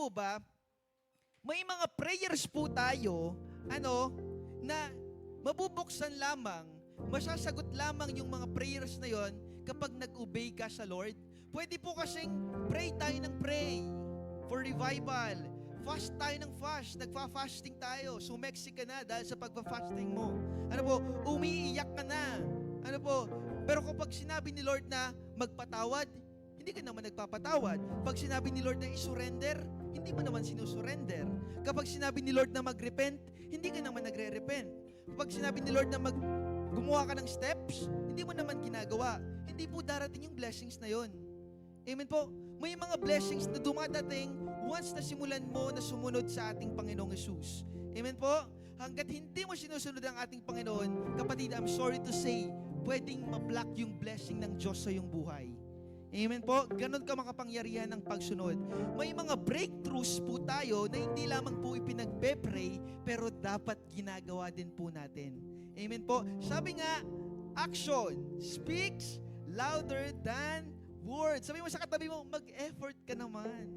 po ba, may mga prayers po tayo, na mabubuksan lamang, masasagot lamang yung mga prayers na yon kapag nag-obey ka sa Lord. Pwede po kasing pray tayo ng pray for revival. Fast tayo ng fast. Nagfa-fasting tayo. Sumeksi ka na dahil sa pagpa-fasting mo. Umiiyak ka na. Pero kapag sinabi ni Lord na magpatawad, hindi ka naman nagpapatawad. Pag sinabi ni Lord na isurrender, hindi mo naman sinusurrender. Kapag sinabi ni Lord na mag-repent, hindi ka naman nagre-repent. Kapag sinabi ni Lord na gumawa ka ng steps, hindi mo naman ginagawa. Hindi po darating yung blessings na yon. Amen po? May mga blessings na dumadating once na simulan mo na sumunod sa ating Panginoong Yesus. Amen po? Hanggat hindi mo sinusunod ang ating Panginoon, kapatid, I'm sorry to say, pwedeng ma-block yung blessing ng Diyos sa iyong buhay. Amen po? Ganon ka makapangyarihan ng pagsunod. May mga breakthroughs po tayo na hindi lamang po ipinagpe-pray, pero dapat ginagawa din po natin. Amen po? Sabi nga, action speaks louder than words. Sabi mo sa katabi mo, mag-effort ka naman.